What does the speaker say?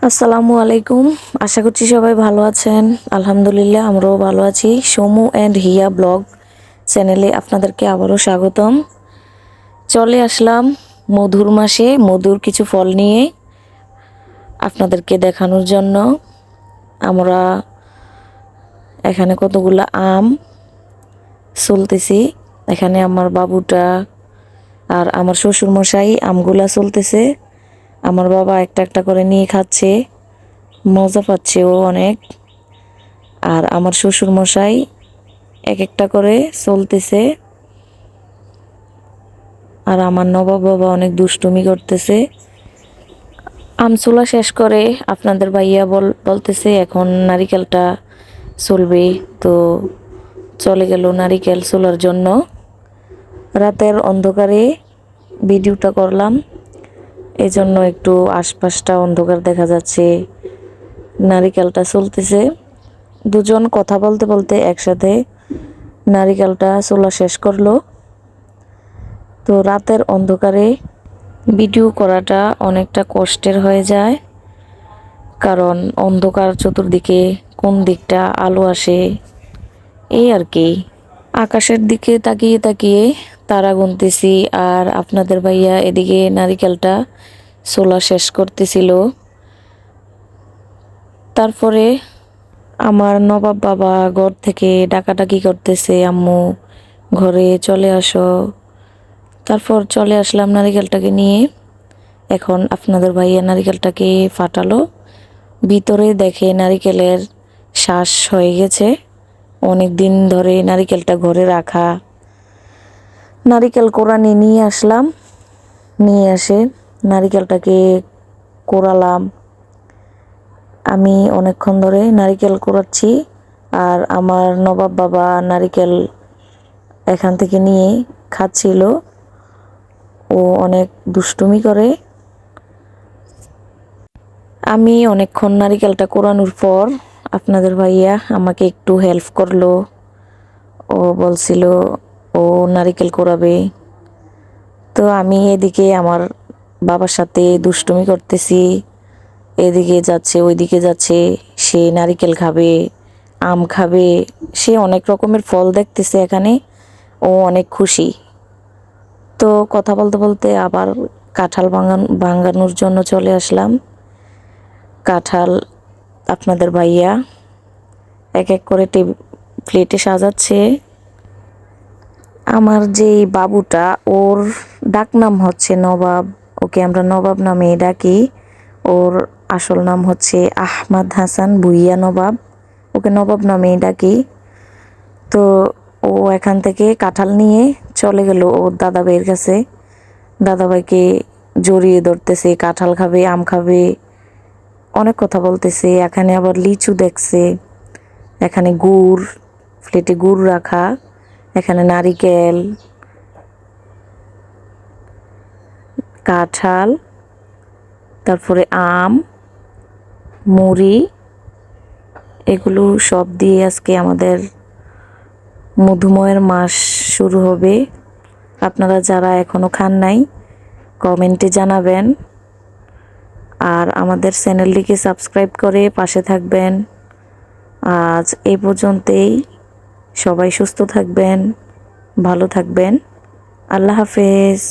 আসসালামু আলাইকুম। আশা করছি সবাই ভালো আছেন। আলহামদুলিল্লাহ আমরাও ভালো আছি। সমু অ্যান্ড হিয়া ব্লগ চ্যানেলে আপনাদেরকে আবারও স্বাগতম। চলে আসলাম মধুর মাসে মধুর কিছু ফল নিয়ে আপনাদেরকে দেখানোর জন্য। আমরা এখানে কতগুলা আম চলতেছি। এখানে আমার বাবুটা আর আমার শ্বশুর মশাই আমগুলা চলতেছে। আমার বাবা একটা একটা করে নিয়ে খাচ্ছে, মজা পাচ্ছে ও অনেক। আর আমার শ্বশুর মশাই এক একটা করে চলতেছে। আর আমার নবাব বাবা অনেক দুষ্টুমি করতেছে। আমচুলা শেষ করে আপনাদের ভাইয়া বলতেছে এখন নারিকেলটা চলবে, তো চলে গেল নারিকেল চুলার জন্য। রাতের অন্ধকারে ভিডিওটা করলাম, এজন্য একটু আশপাশটা অন্ধকার দেখা যাচ্ছে। নারিকেলটা চলতেছে, দুজন কথা বলতে বলতে একসাথে নারিকেলটা চুলা শেষ করলো। তো রাতের অন্ধকারে ভিডিও করাটা অনেকটা কষ্টের হয়ে যায়, কারণ অন্ধকার চতুর্দিকে কোন দিকটা আলো আসে এই আর কি। আকাশের দিকে তাকিয়ে তাকিয়ে তারা গুনতেছি, আর আপনাদের ভাইয়া এদিকে নারিকেলটা চুলা শেষ করতেছিল। তারপরে আমার নবাব বাবা ঘর থেকে ডাকাডাকি করতেছে, আম্মু ঘরে চলে আসো। তারপর চলে আসলাম নারিকেলটাকে নিয়ে। এখন আপনাদের ভাইয়া নারিকেলটাকে ফাটালো, ভিতরে দেখে নারিকেলের শ্বাস হয়ে গেছে। অনেক দিন ধরে নারিকেলটা ঘরে রাখা। নারিকেল কোড়ানি নিয়ে আসলাম, নিয়ে এসে নারিকেলটাকে কোড়ালাম। আমি অনেকক্ষণ ধরে নারিকেল কোড়াচ্ছি, আর আমার নবাব বাবা নারিকেল এখান থেকে নিয়ে খাচ্ছিল। ও অনেক দুষ্টুমি করে। আমি অনেকক্ষণ নারিকেলটা কোড়ানোর পর আপনাদের ভাইয়া আমাকে একটু হেল্প করলো। ও বলছিল ও নারিকেল কোড়াবে, তো আমি এদিকে আমার বাবার সাথে দুষ্টুমি করতেছি। এদিকে যাচ্ছে ওইদিকে যাচ্ছে, সে নারিকেল খাবে, আম খাবে, সে অনেক রকমের ফল দেখতেছে এখানে। ও অনেক খুশি। তো কথা বলতে বলতে আবার কাঁঠাল ভাঙানোর জন্য চলে আসলাম। কাঁঠাল আপনাদের ভাইয়া এক এক করে প্লেটে সাজাচ্ছে। আমার যে বাবুটা, ওর ডাক নাম হচ্ছে নবাব। ওকে আমরা নবাব নামে ডাকি। ওর আসল নাম হচ্ছে আহমদ হাসান ভুইয়া নবাব। ওকে নবাব নামেই ডাকি। তো ও এখান থেকে কাঁঠাল নিয়ে চলে গেল ওর দাদা ভাইয়ের কাছে। দাদা ভাইকে জড়িয়ে ধরতেছে, কাঁঠাল খাবে, আম খাবে, অনেক কথা বলতেছে। এখানে আবার লিচু দেখছে, এখানে গুড়, প্লেটে গুড় রাখা, এখানে নারিকেল, কাঁঠাল, তারপরে আম, মুড়ি, এগুলো সব দিয়ে আজকে আমাদের মধুময়ের মাস শুরু হবে। আপনারা যারা এখনো খান নাই কমেন্টে জানাবেন, আর আমাদের চ্যানেলটিকে সাবস্ক্রাইব করে পাশে থাকবেন। আজ এই পর্যন্তই। সবাই সুস্থ থাকবেন, ভালো থাকবেন। আল্লাহ হাফেজ।